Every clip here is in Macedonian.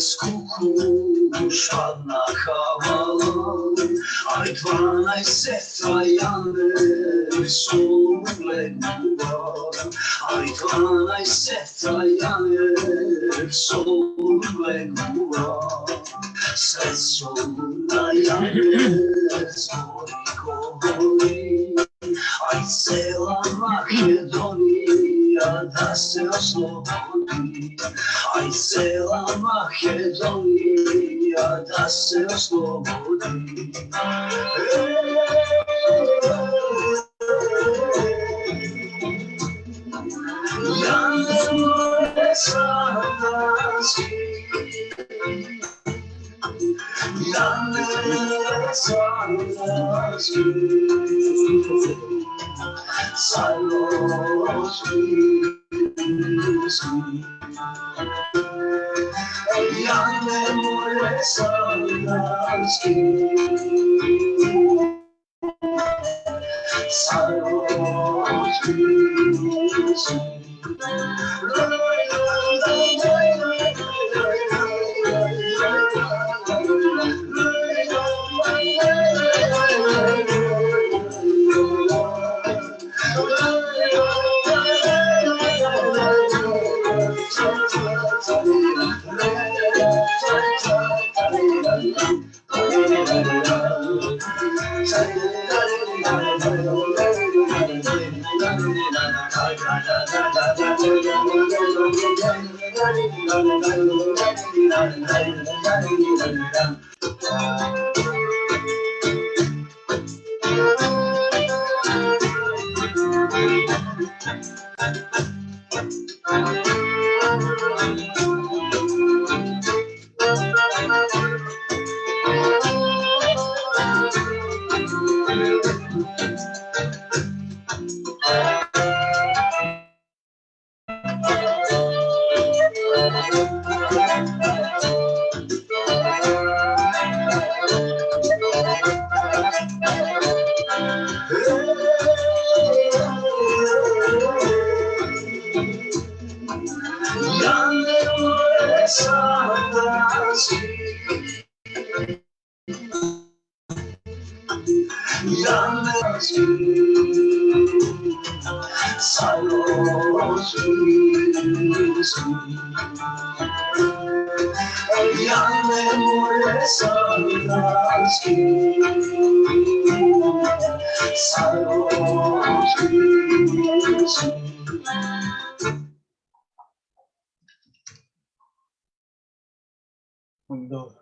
bez kuku šla na havalu, aj 12 sestra Jane su legnuva, aj 12 sestra Jane su legnuva. Srećo na Jane zvoni govori, aj cela Makedonija da se oslobodi, aj cela Makedonija da se oslobodi. Jane moje sandanski, Jane sandanski, Saloški, Jane moje sandanski, Saloški,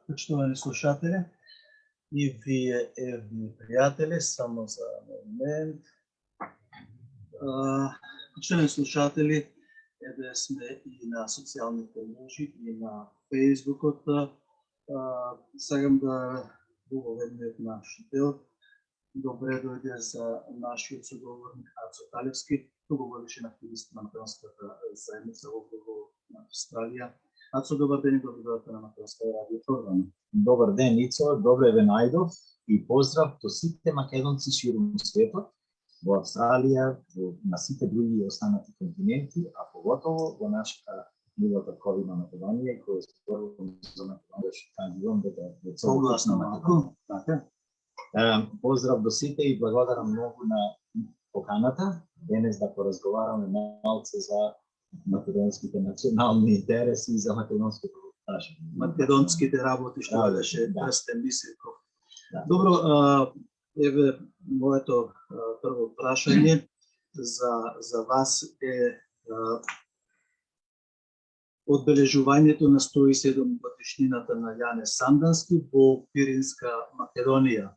Почитувани слушатели и вие евни приятели, само за момент. Почитувани слушатели, еве сме и на социјалните мрежи, и на Фејсбукот. Сакам да го уведомам нашите. Добре дојде за нашиот соговорник Ацо Талевски, дуговодишен активист на македонската заедница во Австралија. Ацо, добар ден и добро на Македонска радио програма. Добар ден, Ицо, добре ве најдов и поздрав до сите македонци ширум светот, во Австралија, на сите други останати континенти, а поготово во нашата милата ковина Македонија, која зборувам за Македонија, кандидувам да Согласно малку. Поздрав до сите и благодарам многу на поканата, денес да поразговараме малце за македонските национални интереси и за македонското прашање. Македонските работи што беше Крстен Мисирков. Добро, еве моето прво прашање за вас е одбележувањето на 107 годишнината на Јане Сандански во Пиринска Македонија.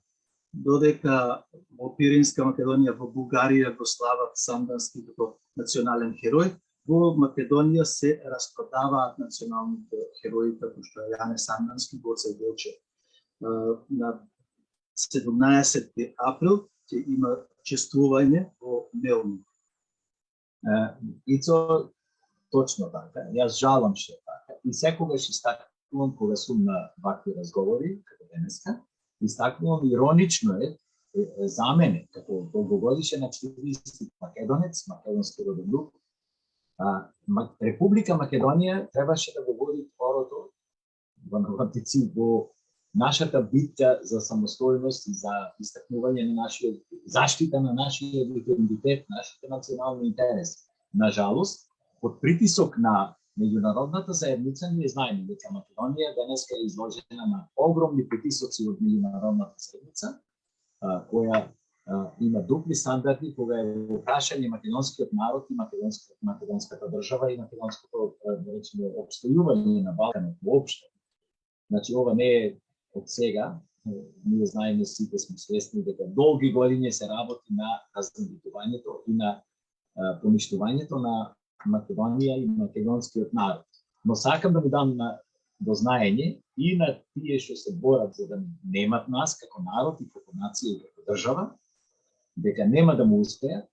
Додека во Пиринска Македонија во Бугарија го слават Сандански како национален херој, во Македонија се распродаваат националните херои како што е Јане Сандански, Гоце Делчев. На 17 април ќе има чествување во Мелник. Ицо, точно така. Јас жалам што е така. И секогаш истакнувам кога сум на вакви разговори, како денеска, истакнувам иронично е за мене, како долгогодишен активист македонец, македонски родолюб, Република Македонија требаше да го води порото во наватици во нашата битка за самостојност и за истакнување на нашиот заштита на нашиот идентитет, нашите национални интереси. Нажалост, под притисок на меѓународната заедница, ние знаеме дека Македонија денеска е изложена на огромни притисоци од меѓународната заедница, која има дупли стандарди кога е во прашање македонскиот народ и македонската држава и македонското, да речеме, опстојување на Балканот воопшто. Значи, ова не е од сега, ние знаеме, сите сме свесни дека долги години се работи на раздробитувањето и на поништувањето на Македонија и македонскиот народ. Но сакам да ми дам до знаење и на тие што се борат за да немат нас како народ и како нација и како држава, дека нема да му успее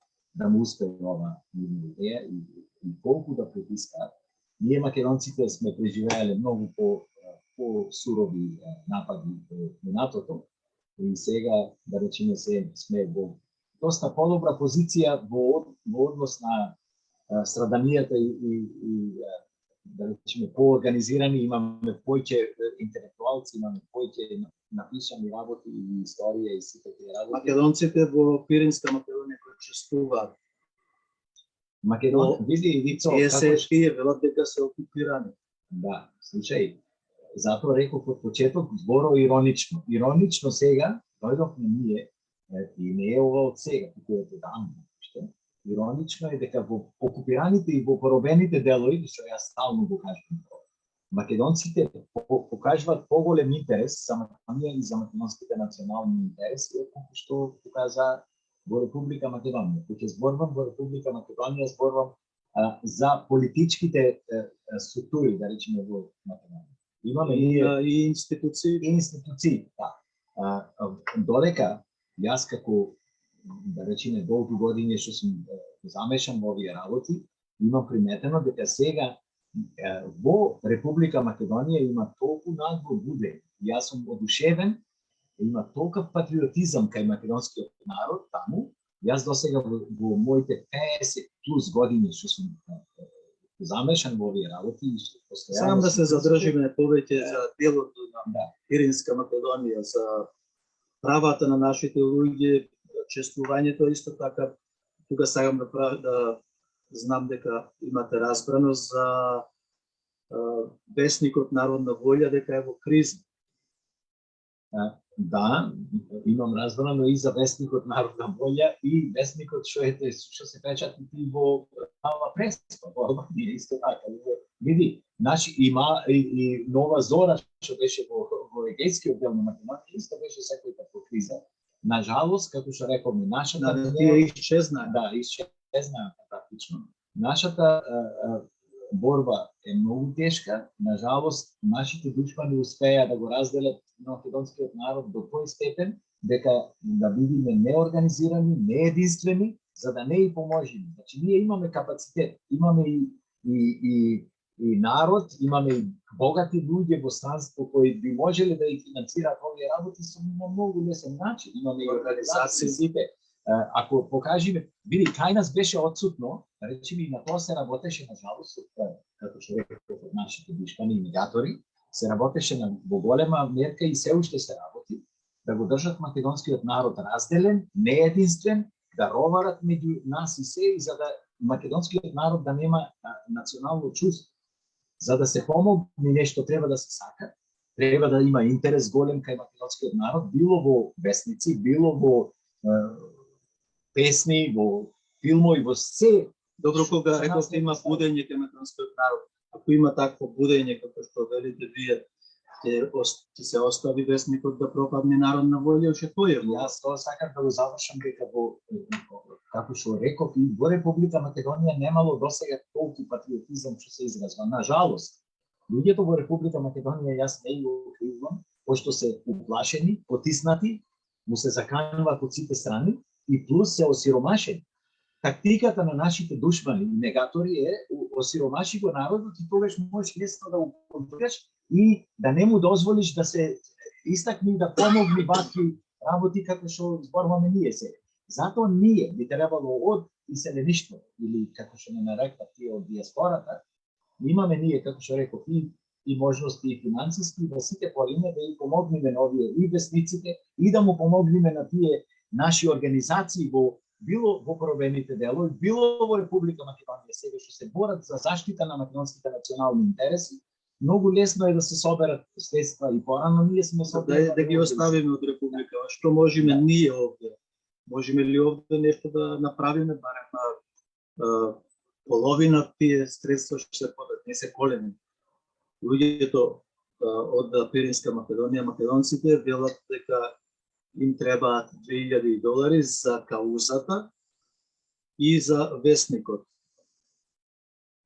ова идеја и колку да притискаат. Ние македонците сме преживеале многу по-сурови напади во минатото и сега, да речеме, сме во доста подобра позиција во однос на страданијата и да речеме поорганизирани, имаме повеќе интелектуалци, имаме повеќе напишани работи и историја и сите тие работи. Македонците во Пиринска Македонија кои чествуваат. Види Вицо, тие велат дека се окупирани. Да, слушај, затоа реков од почеток зборо иронично. Иронично сега дојдовме ние и не е ова од сега, туку е одамна. Иронично е дека во окупираните и во поробените делови, што јас стално го кажам, македонците покажуваат поголем интерес за Македонија и за македонските национални интереси, како што показа во Република Македонија. Кога зборувам во Република Македонија, зборувам за политичките структури, да речеме, во Македонија. Имаме и институции. Да. Додека јас како, да речеме, долги години што сум замешан во овие работи, имам приметено дека сега во Република Македонија има толку нагло будење. Јас сум одушевен, има толков патриотизам кај македонскиот народ таму. Јас досега во моите 50 плюс години што сум замешан во овие работи и што постојано сам да се задржиме повеќе за делот на Пиринска Македонија, за правата на нашите луѓе, чествувањето исто така. Тука сакам да знам дека имате разбрано за весникот Народна волја дека е во криза. Да, имам разбрано и за весникот Народна волја и весникот што се печати во Нова Преспа, во Албанија исто така. Види, има и Нова Зора што беше во егејскиот дел на Македонија, исто беше секој како криза. Нажалост, како што рековме, нашата тие исчезна. Да, исчезна практично. Нашата борба е многу тешка. Нажалост, нашите душмани успеа да го разделат македонскиот народ до тој степен дека да бидеме неорганизирани, неединствени, за да не и поможеме. Значи, ние имаме капацитет, имаме и народ, имаме и богати луѓе во странство кои би можеле да ги финансираат овие работи со многу лесен начин. Имаме и организации сите. Ако покажеме, види, кај нас беше отсутно, речеме, и на тоа се работеше, на жалост, како што реков од нашите душмани и мигатори, се работеше во голема мерка и се уште се работи, да го држат македонскиот народ разделен, неединствен, да роварат меѓу нас и се, и за да македонскиот народ да нема национално чувство. За да се помогне нешто треба да се сака, треба да има интерес голем кај македонскиот народ, било во весници, било во песни, во филмови, во се. Добро, кога рековте има будење кај македонскиот народ, ако има такво будење како што велите вие, ќе се остави весникот да пропадне Народна волја, уште тој е. Јас тоа сакам да го завршам дека како што реков, и во Република Македонија немало досега толку патриотизам што се изразва. На жалост, луѓето во Република Македонија, јас не го кривам, пошто се уплашени, потиснати, му се закануваат од сите страни и плюс се осиромашени. Тактиката на нашите душмани и негатори е осиромаши го народот и тогаш можеш лесно да го контролираш и да не му дозволиш да се истакни да помогне вакви работи како што зборуваме ние сега. Затоа ние би требало од иселеништво или како што не нарекат тие од диаспората, имаме ние, како што реков, и и можности и финансиски да сите пориме да и помогнеме на овие инвестициите и да му помогнеме на тие наши организации во било во поробените делови, било во Република Македонија сега што се борат за заштита на македонските национални интереси. Многу лесно е да се соберат средства и порано ние сме собрали да ги оставиме од Република. Што можеме ние овде? Можеме ли овде нешто да направиме, барем половина тие средства што се подат, не се големи. Луѓето од Пиринска Македонија, македонците велат дека им требаат $2000 за каузата и за вестникот.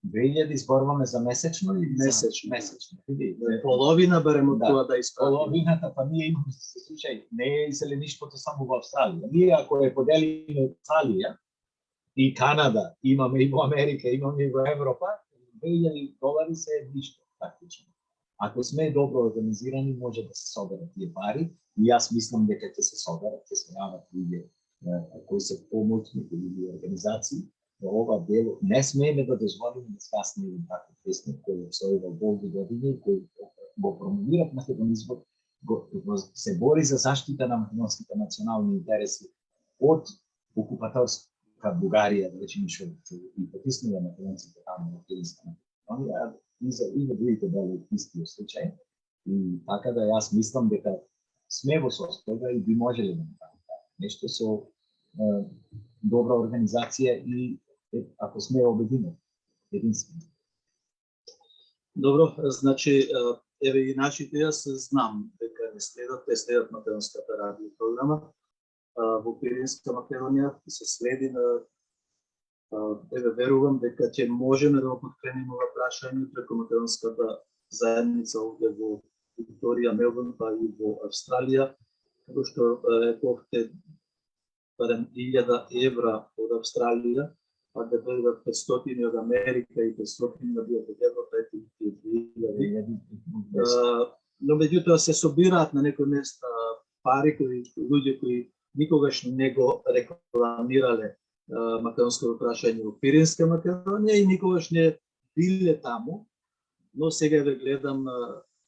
2000 изборуваме за месечно или Месечно. Месечно. Половина барем од тоа да испратиме. Половината, па ние имаме случај, не е иселеничкото само во Австралија. Ние ако е поделиме Австралија и Канада, имаме и во Америка, имаме и во Европа, $2000 се ништо, практично. Ако сме добро организирани, може да се соберат тие пари и јас мислам дека ќе се соберат, ќе се јават луѓе кои се помоцни или организации во ова дело. Не смееме да дозволиме да скасне еден таков вестник кој обстојува долги години, кој го промовира македонизмот, се бори за заштита на македонските национални интереси од окупаторска Бугарија, да речеме што и потиснува македонците таму во Пиринска Македонија, и за другите дели истиот случај. И така да јас мислам дека сме во состојба и би можеле да направиме нешто со добра организација и ако сме обединени, единствено. Добро, значи еве и нашите јас знам дека не следат македонската радио програма во Пиринска Македонија, се следи на еве верувам дека ќе можеме да го подкренеме ова прашање преку македонската заедница овде во Викторија, Мелбурн, па и во Австралија, како што рековте, барем €1000 од Австралија, па да бидат 500 од Америка и 500 да бидат од Европа, ети 2000. Но меѓутоа се собираат на некој места пари кои луѓе кои никогаш не го рекламирале македонското прашање во Пиринска Македонија и никогаш не биле таму, но сега ве гледам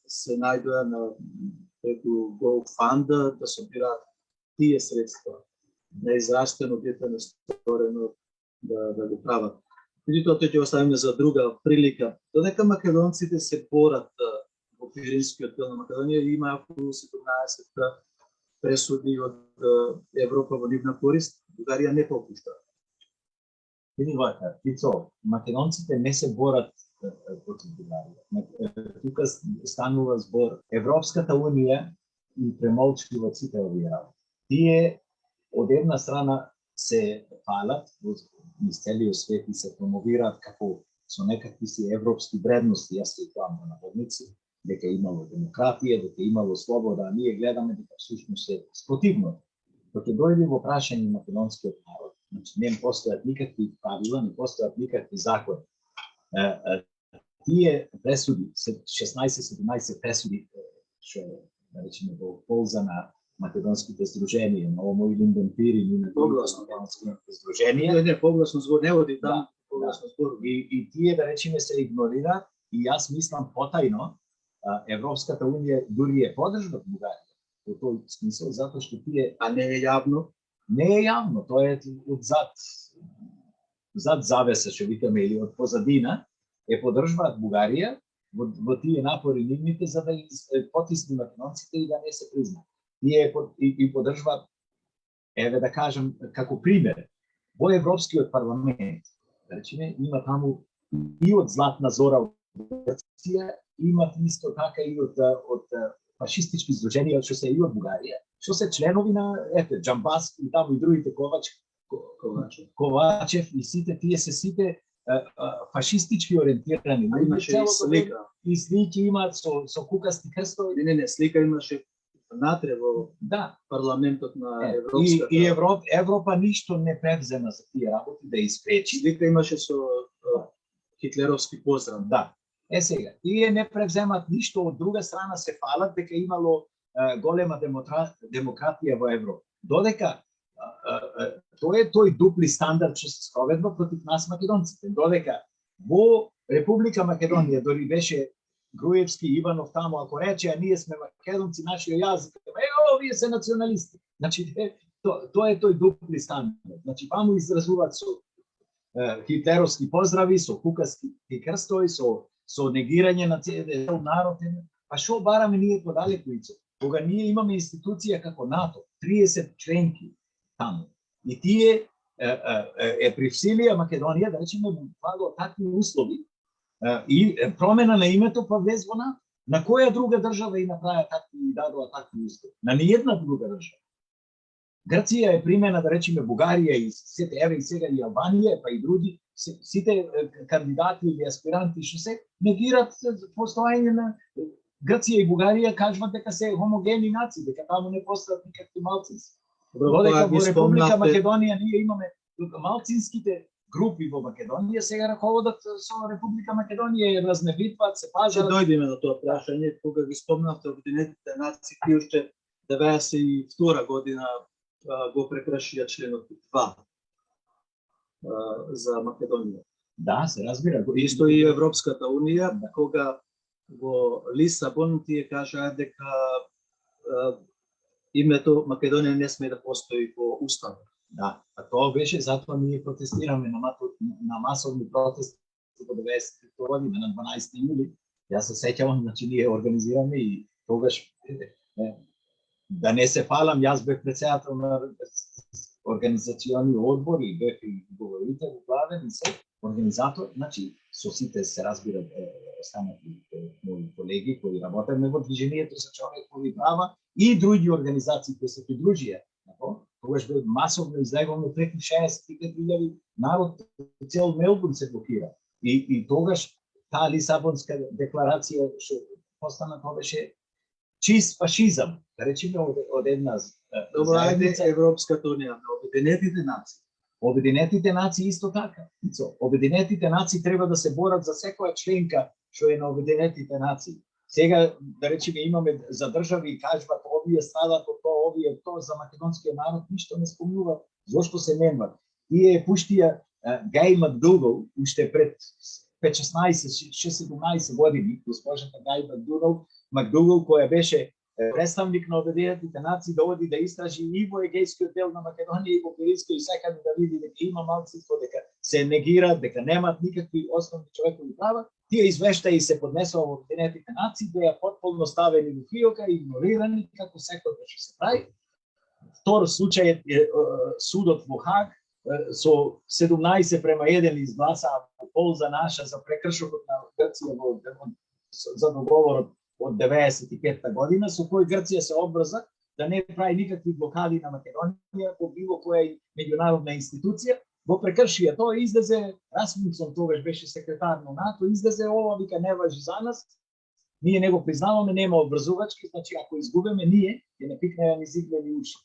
се најдоа на преку GoFund да собираат тие средства. Неизрастено дете несторено да го прават. Меѓутоа тоа ќе оставиме за друга прилика. Додека македонците се борат во Пиринскиот дел на Македонија, има околу 17 пресуди од Европа во нивна корист, Бугарија не попушта. Види вака, Тицо, македонците не се борат против Бугарија. Тука станува збор Европската унија и премолчува сите овие работи. Тие од една страна се фалат низ целиот свет и се промовираат како со некакви си европски вредности, јас се тоа на наводници, дека имало демократија, дека имало слобода, а ние гледаме дека всушност е спротивно. Докато дојде во прашање македонскиот народ, значи не постојат никакви правила, не постојат никакви закони. Тие пресуди, 16-17 пресуди, што да речеме во полза на македонските здруженија, на Омо или Индемпири, и на македонските здруженија. Не, погласно збор не оди таму, погласно збор. И тие да речеме се игнорираат и јас мислам потајно Европската унија дури е подржува Бугарија во тој смисол затоа што тие не е јавно. Не е јавно, тоа е од зад завеса што викаме или од позадина е подржуваат Бугарија во тие напори нивните за да потисни македонците и да не се призна. Тие и подржуваат, еве да кажам како пример, во Европскиот парламент, да речеме, има таму и од Златна Зора од Грција, имат исто така и од фашистички здруженија што се и од Бугарија, што се членови на Џамбаски и таму и другите Ковачев и сите тие се сите фашистички ориентирани. Имаше и слика. И слики имаат со кукасти крстови. Не, слика имаше натре во парламентот на Европската. И Европа ништо не превзема за тие работи да испречи. Слика имаше со хитлеровски поздрав. Да. Сега, тие не превземат ништо, од друга страна се фалат дека имало голема демократија во Европа. Додека тоа е тој дупли стандард што се спроведува против нас македонците. Додека во Република Македонија дори беше Груевски, Иванов тамо, ако рече, а ние сме македонци, нашиот јазик, вие се националисти. Значи, тоа е тој дупли стандард. Значи, ваму изразуваат со хитлеровски поздрави, со кукаски крстови, со негирање на цел народ. Па шо бараме ние подалеку Ицо? Кога ние имаме институција како НАТО, 30 членки таму, и тие привсилија Македонија, да речеме, во такви услови, и промена на името па влез во НАТО. На која друга држава и направи такви и дадоа такви услови? На ниједна друга држава. Грција е примена, да речеме, Бугарија и сите, еве и сега и Албанија, па и други, сите кандидати или аспиранти што се негират постоење на Грција и Бугарија, кажуват дека се хомогени нации, дека таму не постојат никакви малцински. Додека во Република Македонија ние имаме малцинските групи во Македонија сега раководат со Република Македонија, разнебитваат, се пажат. Ќе дојдеме на тоа прашање, кога ги спомнавте Обединетите нации, ти уште 92 година го прекршија членот 2 за Македонија. Да, се разбира. Исто и Европската унија, кога во Лисабон тие кажаа дека името Македонија не сме да постои во уставот. Да, а тоа беше затоа ние протестираме на масовни протести во 90 година на 12 јули. Јас се сеќавам, значи ние организираме и тогаш да не се фалам, јас бев председател на организациони одбор и бев и говорител главен и се организатор, значи со сите се разбира останати мои колеги кои работеме во движењето за човекови права и други организации кои се придружија. Тогаш бе масовно излеговно преку 65.000 народ, цел Мелбурн се блокира. И тогаш таа Лисабонска декларација што постана, тоа беше чист фашизам, да речеме од една заедница. Европската унија, Обединетите нации. Обединетите нации исто така. Обединетите нации треба да се борат за секоја членка што е на Обединетите нации. Сега, да речеме, имаме за држави и кажуват, овие страдат од тоа, овие од тоа, за македонскиот народ ништо не спомнуваат. Зошто се менват? Тие пуштија Гај Макдугал, уште пред 15-16-17 години, госпожата Гај Макдугал, која беше представник на Обединетите нации, да оди да истражи и во егејскиот дел на Македонија и во Пиринскиот и секаде да види дека има малцинство, дека се негираат, дека немаат никакви основни човекови права. Тие извештаи и се поднесува во Обединетите нации, беа потполно ставени во фиока и игнорирани како секојаш што се прави. Втор случај е судот во Хаг со 17:1 изгласаа во полза наша за прекршокот на Грција за договорот од 95-та година, со кој Грција се обврза да не прави никакви блокади на Македонија по било која меѓународна институција. Го прекршија тоа, излезе Расмунсон, тогаш беше секретар на НАТО, излезе ова, вика, не важи за нас, ние не го признаваме, нема обврзувачки, значи ако изгубиме ние, ќе не пикнеме ни зиглени уши.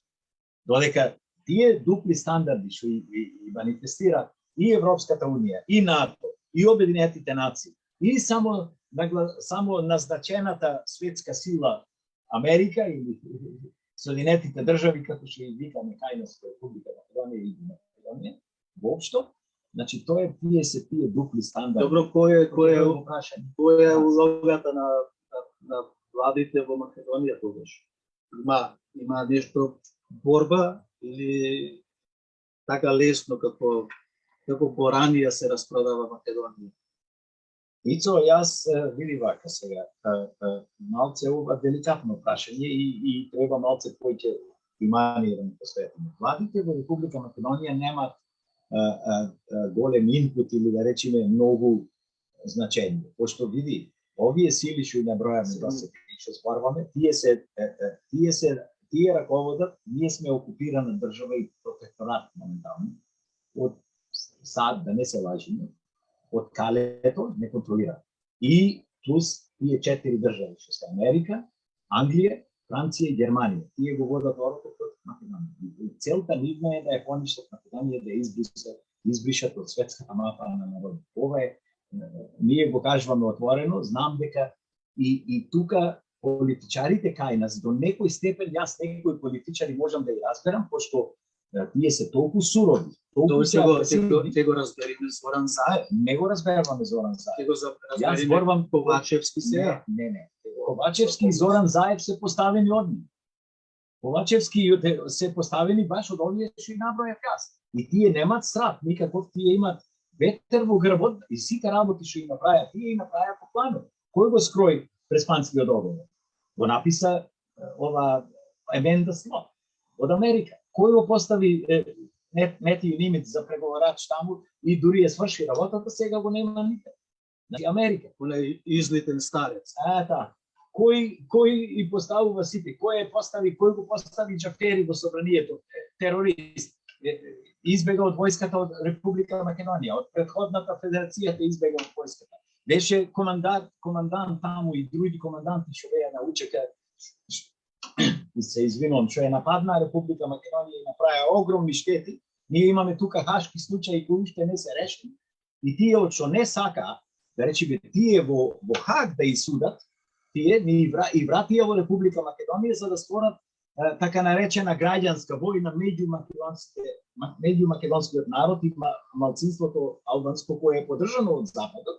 Додека тие дупли стандарди што и манифестира и Европската унија, и НАТО, и Обединетите нации, и само назначената светска сила Америка или Соединетите држави, како што и викаме кајнас Република Македонија и Македонија, воопшто, значи тоа е тие дупли стандарди. Добро, која е улогата на владите во Македонија тогаш? Има нешто борба или така лесно како поранија се распродава Македонија? Ицо, јас види вака сега, малце ова деликатно прашање и треба малце повеќе внимание да му посветиме. Владите во Република Македонија немаат голем инпут или да речеме многу значење. Пошто види, овие сили што набројаме да се што спарваме, тие раководат, ние сме окупирана држава и протекторат моментално. Од САД, да не се лажиме, од Калето не контролира. И плюс тие 4 држави, што се Америка, Англија, Франција и Германија. Тие го водат орото против Македонија. Целта нивна е да ја поништат Македонија, да ја избришат од светската мапа на народ. Ова е, ние го кажуваме отворено, знам дека и тука политичарите кај нас до некој степен, јас некои политичари можам да ја разберам, пошто тие се толку сурови, Тоа ќе го разбериме Зоран Заев. Не го разберуваме Зоран Заев. Ќе го Јас разбериме зборувам Ковачевски сега. Не. Ковачевски и Зоран Заев се поставени од нив. Ковачевски се поставени баш од овие што и набројав јас. И тие немаат страх, никаков, тие имаат ветер во грбот и сите работи што и направија, тие и направија по планот. Кој го скрои Преспанскиот договор? Го написа ова Еменда Слот од Америка. Кој го постави Метију Нимец за преговорач таму и дури ја сврши работата, сега го нема никаде. Значи Америка. Онај излитен старец. Кој и поставува сите? Кој го постави Џафери во собранието? Терорист. Избега од војската од Република Македонија, од претходната федерацијата избега од војската. Беше командант таму и други команданти што беа на УЧК. И се извинувам, што е нападна Република Македонија и направи огромни штети. Ние имаме тука хашки случаи кои уште не се решени. И тие од што не сака, да речеме, тие во Хаг да исудат, тие ни и вратија во Република Македонија за да створат така наречена граѓанска војна меѓу македонскиот народ и малцинството албанско кое е поддржано од Западот.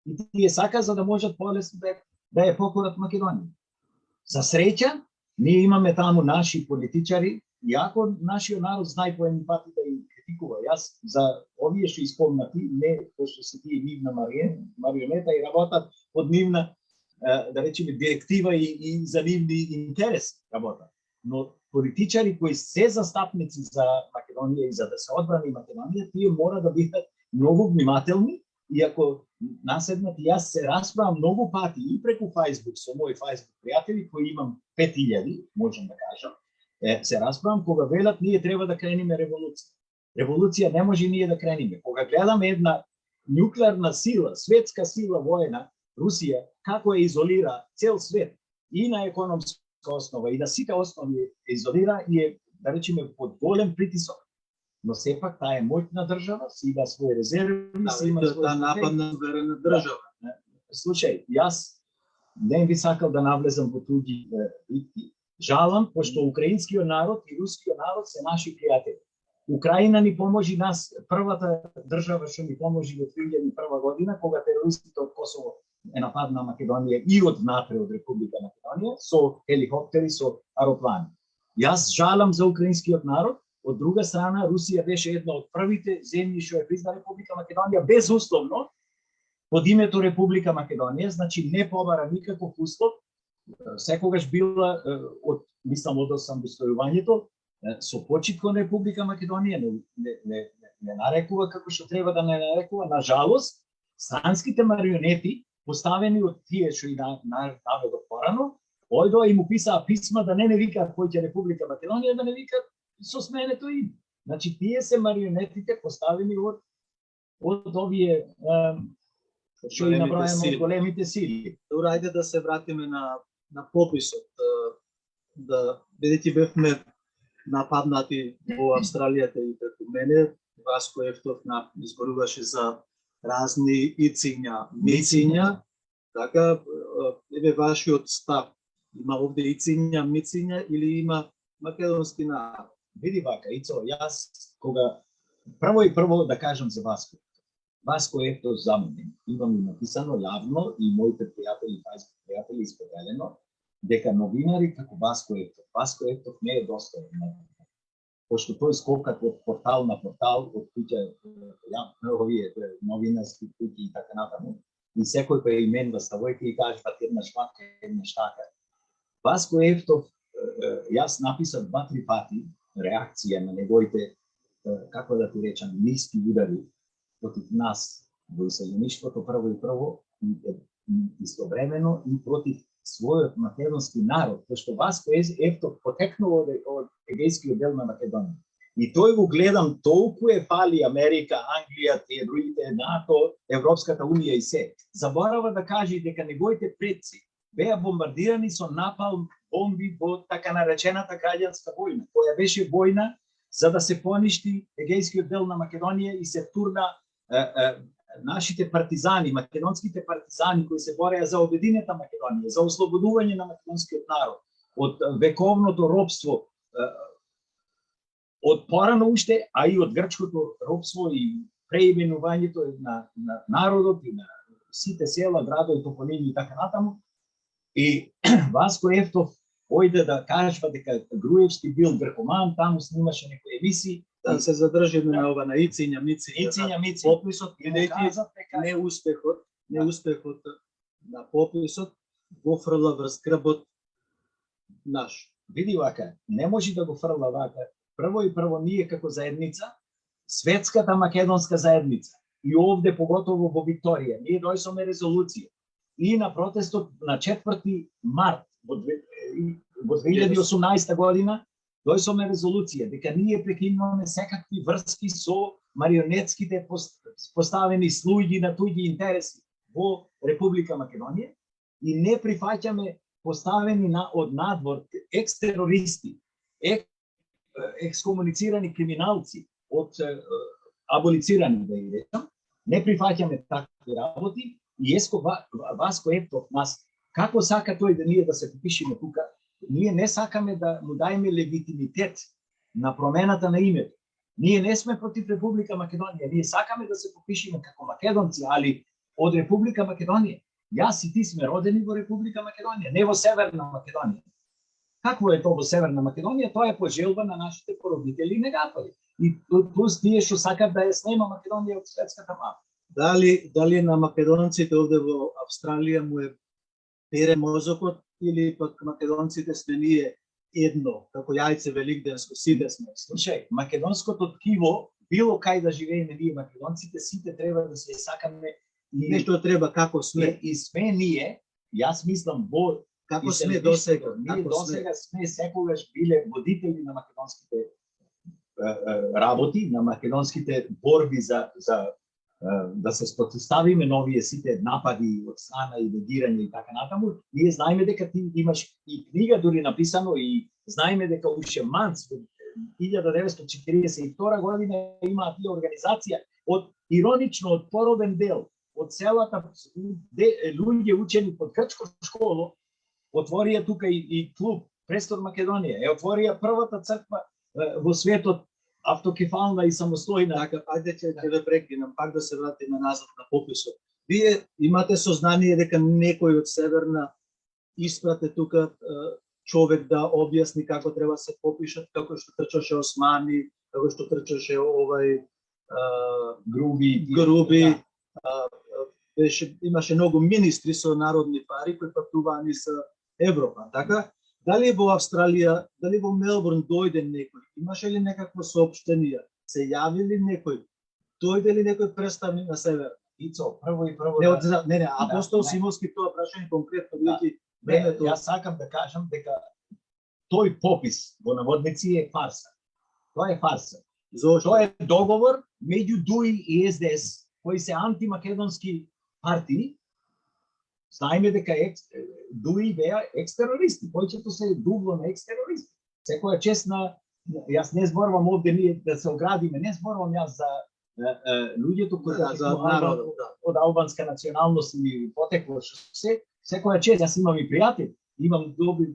И тие сака за да можат полесно да ја покорат Македонија. За среќа, ние имаме таму наши политичари, иако нашиот народ знае по едни пати да им критикува. Јас за овие што испомнати, не пошто се тие нивна марионета и работат под нивна, да речеме, директива и за нивни интереси работат. Но политичари кои се застапници за Македонија и за да се одбрани Македонија, тие мора да бидат многу внимателни. И ако наседнат, јас се расправам многу пати и преку Facebook со мои Facebook пријатели кои имам 5000, можам да кажам, се расправам кога велат ние треба да крениме револуција. Револуција не може ние да крениме. Кога гледаме една нуклеарна сила, светска сила воена, Русија, како ја изолира цел свет и на економска основа и на сите основи изолира и е, да речеме, под голем притисок. Но сепак таа е моќна држава, си има своји резерви, си има своји нападна суверена држава. Слушај, јас не би сакал да навлезам во туѓи битки. Жалам, пошто украинскиот народ и рускиот народ се наши пријатели. Украина ни поможи нас, првата држава што ни поможи во 2001 година, кога терористите од Косово е нападна Македонија и од внатре од Република Македонија со хеликоптери, со аероплани. Јас жалам за украинскиот народ. Од друга страна, Русија беше една од првите земји што ја призна Република Македонија безусловно под името Република Македонија, значи не побара никаков услов, секогаш била мислам од самостојувањето со почит кон Република Македонија, не нарекува како што треба да не нарекува. На жалост, странските марионети поставени од тие што и наведов порано, ојдоа и му писаа писма да не викаат кој ќе Република Македонија, да не викаат со сменето им. Значи, тие се марионетите поставени од овие што и набројаме од големите сили. Добро, ајде да се вратиме на пописот. Да, бидејќи бевме нападнати во Австралијата и преку мене, Васко Ефтов изборуваше за разни ициња, мициња, така, еве вашиот став. Има овде ициња, мициња или има македонски народ? Види вака, Ицо, јас кога прво да кажам за Васко. Васко Ефтов за мене, имам и написано јавно и моите пријатели исподелено, дека новинари како Васко Ефтов не е достоен. Пошто тој скокат од портал на портал, од куќа, овие новинарски куќи и така натаму, и секој кој именува ставојка и кажува една шматка, една штака. Васко Ефтов, јас написав 2-3 пати реакција на неговите, како да ти речам, ниски удари против нас во иселеништвото прво и истовремено и против својот македонски народ, пошто Васко Ефтов потекнува од егејскиот дел на Македонија. И тој го гледам толку е фали Америка, Англија, тие другите, НАТО, Европската унија и се. Заборава да каже дека неговите предци беа бомбардирани со напалм бомби во така наречената граѓанска војна, која беше војна за да се поништи егејскиот дел на Македонија и се турна нашите партизани, македонските партизани кои се бореа за обединета Македонија, за ослободување на македонскиот народ од вековното робство од порано уште, а и од грчкото робство и преименувањето на народот и на сите села, градови, топоними и така натаму. И Васко Ефтов ојде да кажува дека Груевски бил гркоман, таму снимаше некои емисии. Да се задржиме на ова на Ициња Мици. Пописот, бидејќи неуспехот на пописот го фрла врз грбот наш. Види вака, не може да го фрла вака. Прво ние како заедница, светската македонска заедница, и овде поготово во Викторија, ние дојсоме резолуција. И на протестот на 4 март во 2018 година дојсоме резолуција дека ние прекинуваме секакви врски со марионетските поставени слуги на туѓи интереси во Република Македонија и не прифаќаме поставени од надвор екстерористи, екскомуницирани криминалци, од аболицирани, да ги речам, не прифаќаме такви работи и Васко Ефтов нас, како сака тој да ние да се попишеме тука, ние не сакаме да му дајме легитимитет на промената на името. Ние не сме против Република Македонија, ние сакаме да се попишеме како македонци, али од Република Македонија. Јас и ти сме родени во Република Македонија, не во Северна Македонија. Какво е тоа во Северна Македонија? Тоа е пожелба на нашите породители и негатори. И плюс тие што сакат да ја снема Македонија од светската мапа. Дали на македонците овде во Австралија му е пере мозокот или пак македонците сме ние едно, како јајце великденско, сите сме. Слушај, македонското ткиво, било кај да живееме ние македонците, сите треба да се сакаме и нешто треба како сме. И сме ние, јас мислам во како сме досега. Ние досега сме секогаш биле водители на македонските работи, на македонските борби за да се спротивставиме на овие сите напади од страна и негирање и така натаму. Ние знаеме дека ти имаш и книга дури написано и знаеме дека уште Манц во 1942 година имаа тие организација од иронично од породен дел од целата луѓе учени под грчко школо отворија тука и клуб Престор Македонија, отворија првата црква во светот автокефална и самостојна. Така, ајде ќе ве прекинам, пак да се вратиме назад на пописот. Вие имате сознание дека некој од Северна испрате тука човек да објасни како треба се попишат, како што трчаше Османи, како што трчаше Груби, имаше многу министри со народни пари кои патуваани со Европа, така? Дали во Австралија, дали во Мелбурн дојде некој? Имаше ли некакво соопштенија? Се јави ли некој? Дојде ли некој представник на Север? Ицо, прво. Не, Апостол Симовски тоа прашање конкретно веќе времето. Јас сакам да кажам дека тој попис во наводници е фарса. Тоа е фарса. Зошто? Тоа е договор меѓу ДУИ и СДС, кои се антимакедонски партии. Знаеме дека ДУИ беа екстерористи, повеќето се дубло на екстерористи. Секоја чест на, јас не зборувам овде ние да се оградиме, не зборувам јас за луѓето кои од албанска националност или потекло што се, секоја чест, јас имам и пријатели, имам добри,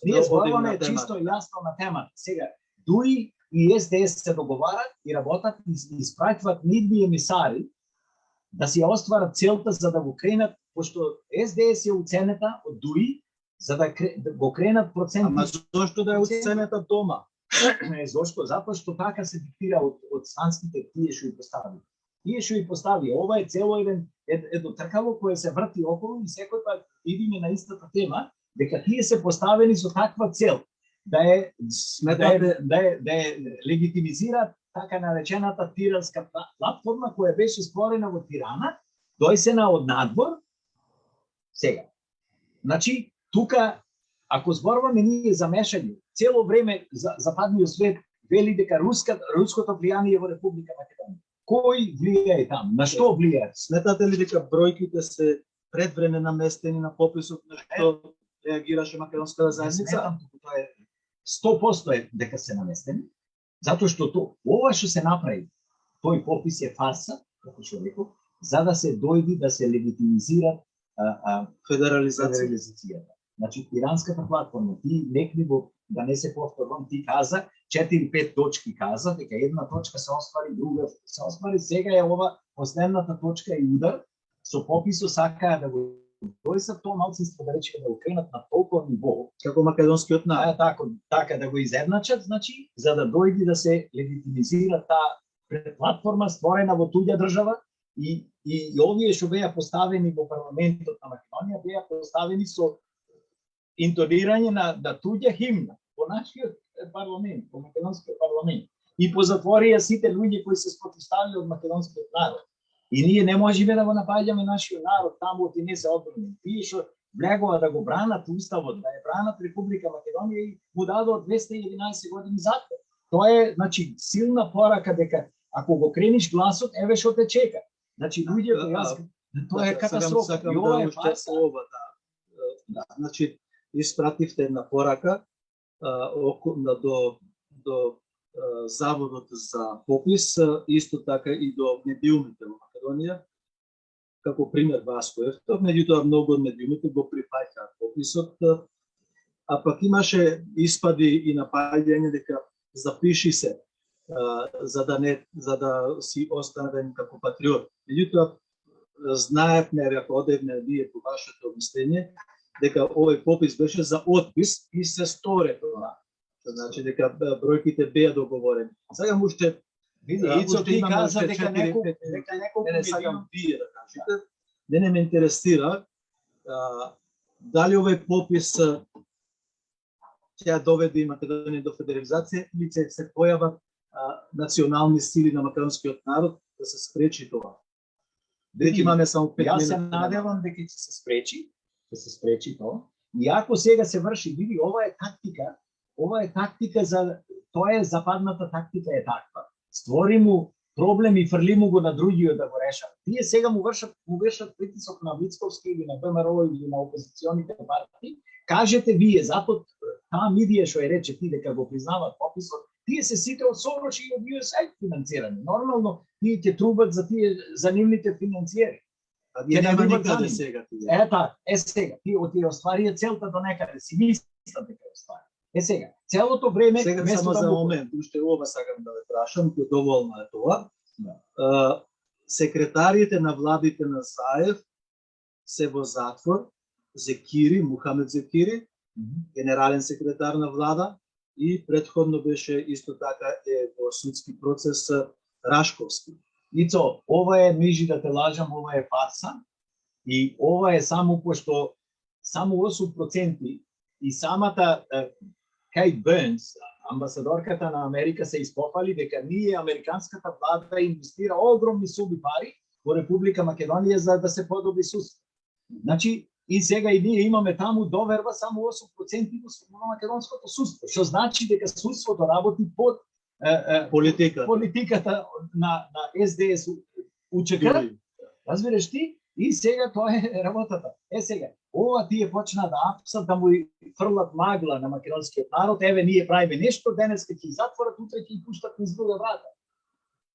ние зборуваме чисто јасно на темата. Сега, ДУИ и СДС се договарат и работат и испраќваат нидни емисари да си остварат целта за да го кренат, пошто СДС е уценета од ДУИ, за да го кренат проценти. Ама зошто да е уценета дома? Зошто? Затоа што така се диктира од странските тие што ја постави. Тие што ја постави, ова е цело едно тркало кое се врти околу и секој пат идиме на истата тема, дека тие се поставени со таква цел, да е легитимизираат така наречената тиранска платформа која беше створена во Тирана, дојсена од надвор. Сега, значи, тука, ако зборуваме ние за мешање, цело време западниот свет вели дека руското влијание во Република Македонија. Кој влијае там? На што влијае? Сметате ли дека бројките се предвреме наместени на пописот на што реагираше македонската заедница? Тоа е 100% е дека се наместени, затоа што ова што се направи, тој попис е фарса, како што реков, за да се дојди да се легитимизира федерализацијата. Значи, иранската платформа, ти некливо, да не се повторвам, ти каза, 4-5 точки каза, дека една точка се оствари, друга се оствари, сега е ова последната точка и удар, со пописо сакаа да го дојсат тоа малцинство, да речеме, да го кренат на толкова ниво, како македонскиот народ. така да го изедначат, значи, за да дојде да се легитимизира таа платформа створена во туѓа држава и овие што беа поставени во парламентот на Македонија беа поставени со интонирање на туѓа химна во нашиот парламент, во македонскиот парламент. И позатворија сите луѓе кои се спротивставиле од македонскиот народ. И ние не можеме да го напаѓаме нашиот народ таму од и не се одбрани. Тие што влегува да го бранат уставот, да ја бранат Република Македонија и му дадоа 211 години затвор. Тоа е, значи, силна порака дека ако го крениш гласот, еве што те чека. Значи, луѓето, тоа е катастрофа. И ова е фарса. Да. Значи, испративте една порака до Заводот за попис, исто така и до медиумите во Македонија, како пример Васко Ефтов, меѓутоа многу од медиумите го прифаќаат пописот, а пак имаше испади и напаѓање дека запиши се за да си оставен како патриот. Меѓутоа знаевме, ако одевме вие по вашето обяснение, дека овој попис беше за отпис и се сторе тоа. Значи дека бројките беа договорени. Сега уште Ицо ти каза дека неколку не сакам вие да кажете. Мене ме интересира дали овој попис ќе доведе и Македонија до федерализација или ќе се појават национални сили на македонскиот народ да се спречи тоа. Дека имаме само 5 минути. Јас се надевам дека ќе се спречи тоа. И ако сега се врши, види, ова е тактика за тоа е западната тактика е таква. Створи му проблем и фрли му го на другиот да го реша. Тие сега му вршат притисок на Мицковски или на ВМРО или на опозиционите партии. Кажете вие, затоа таа мидија што е рече ти дека го признават пописот, тие се сите од Сорос и од USAID финансирани. Нормално тие ќе трубат за нивните финансиери. А вие нема никаде сега тие. Сега, тие остварија целта до некаде, си мислат дека оствари. Сега, целото време... Сега само за момент, уште ова сакам да ве прашам, кој доволно е тоа. Секретарите на владите на Заев се во затвор, Зекири, Мухамед Зекири, генерален секретар на влада, и претходно беше исто така во судски процес Рашковски. Ицо, ова е, мижи да те лажам, ова е фарса, и ова е само пошто само 8% и самата Кейт Бърнс, амбасадорката на Америка, се испофали дека ние, американската влада, инвестира огромни суми пари во Република Македонија за да се подобри судство. Значи, и сега и ние имаме таму доверба само 8% во македонското судство, што значи дека судството работи под политиката на СДС УЧК. Разбираш ти? И сега тоа е работата. Сега, ова тие почна да апсат, да му фрлат магла на македонскиот народ, еве ние правиме нешто, денеска ќе затворат, утре ќе пуштат низ друга врата.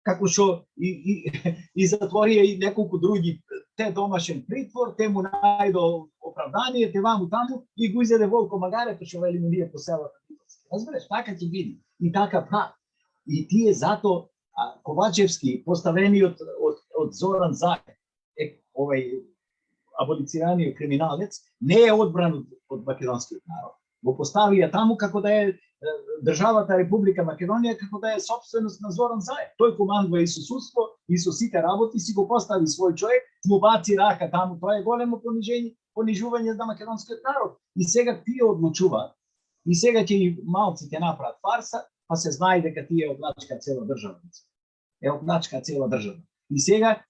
Како што и затворија и неколку други, те домашен притвор, те му најдо оправдание, те ваму таму и го изеде Волко Магарето што вели ние по селата. Разбираш, така ќе биде. И така прав. И тие зато Ковачевски, поставениот од Зоран Заев, овај аболицираниот криминалец, не е одбран од македонскиот народ. Го поставија таму како да е државата Република Македонија, како да е собственост на Зоран Заев. Тој командува и со судство, и со сите работи, си го постави свој човек, му баци рака таму, тоа е големо понижување за македонскиот народ. И сега тие одлучуваат, и сега ќе малци ќе направат фарса, па се знае дека тие оплачка цела држава. Оплачка цела држава. И сега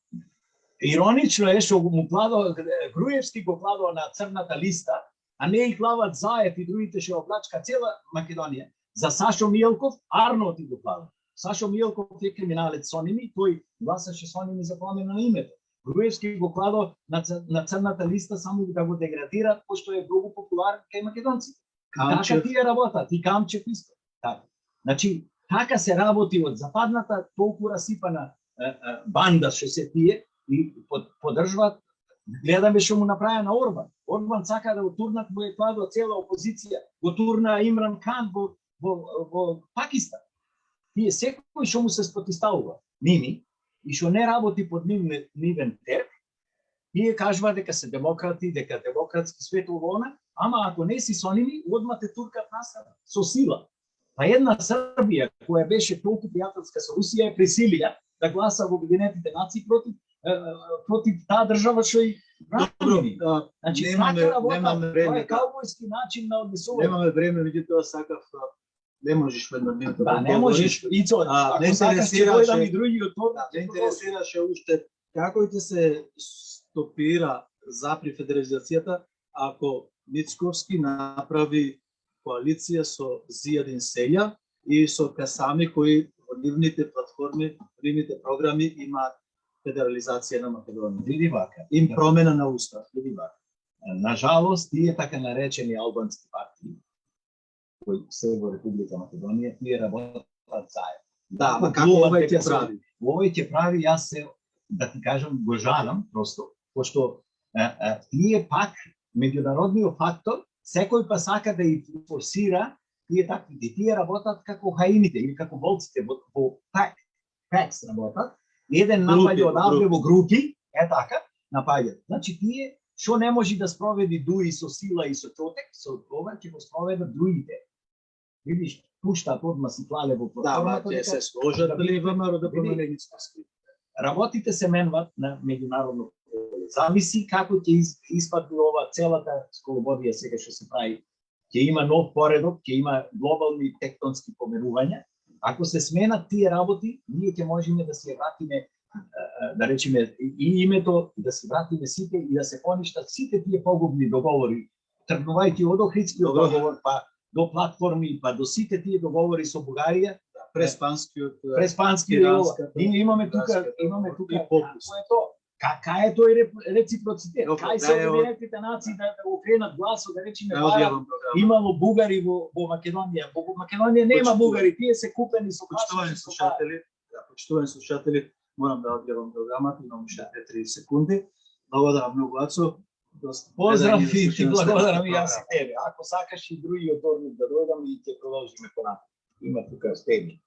иронично е што му кладо Груевски го кладо на црната листа, а не и клават Заев и другите што оплачка цела Македонија. За Сашо Милков Арнолд го кладо. Сашо Милков е криминалец со ними, тој гласаше со ними за промена на името. Груевски го кладо на црната листа само да го деградира, пошто е многу популарен кај македонците. Така тие работат, и Камчев исто. Така. Значи, така се работи од западната толку расипана банда што се тие и поддржуваат Гледаме што му направи на Орбан. Орбан сака да го турнат му Еквадор, цела опозиција, го турна Имран Кан во Пакистан. Тие секој што му се спротивставува ними и што не работи под нивен терк, тие кажува дека се демократи, дека демократски свет овона, ама ако не си со ними, одма те туркат настрана со сила. Па една Србија која беше толку пријателска со Русија е присилија да гласа во Обединетите нации против таа држава што и брани. Значи така работа, тоа е каубојски начин на однесување. Немаме време, меѓутоа сакав не можеш веднаш минута. Да, не можеш. Ицо, не интересираше и други од тоа. Не интересираше уште како ќе се стопира запри федерализацијата ако Мицковски направи коалиција со Зијадин Селја и со Касами кои во нивните платформи, нивните програми имаат федерализација на Македонија. Види вака. Им промена на устав. Види вака. Нажалост, тие така наречени албански партии кои се во Република Македонија, тие работат заедно. Да, ама како овој ќе прави? Овој ќе прави, јас се, да ти кажам, го жалам просто, пошто тие пак, меѓународниот фактор, секој па сака да ги форсира тие таквите. Тие работат како хаините или како волците во пакс работат. Еден напаѓа одавде во групи, така, напаѓа. Значи тие што не може да спроведи Дуи со сила и со чотек, со ова ќе го спроведат другите. Видиш, пуштаат одма си плале во платформата. Да, ќе се сложат дали ВМРО да промени Мицковски. Работите се менват на меѓународно поле. Зависи како ќе испадне ова целата сколободија сега што се прави. Ќе има нов поредок, ќе има глобални тектонски померувања. Ако се сменат тие работи, ние ќе можеме да се вратиме, да речеме, и името, да се вратиме сите и да се поништат сите тие погубни договори, тргнувајќи од Охридскиот договор, па до платформи, па до сите тие договори со Бугарија, през Панскиот. Ние имаме тука и попус. Кака е тој реципроцитет? Кај се Обединетите нации да го кренат гласо, да речеме, имало бугари во Македонија. Во Македонија нема бугари, тие се купени со почитувани слушатели, морам да одјавам програмата, имам уште 3 секунди. Благодарам многу, Ацо. Поздрав и ти благодарам и јас и тебе. Ако сакаш и другиот орник да дојдам и ќе продолжиме понатаму. Има тука стени.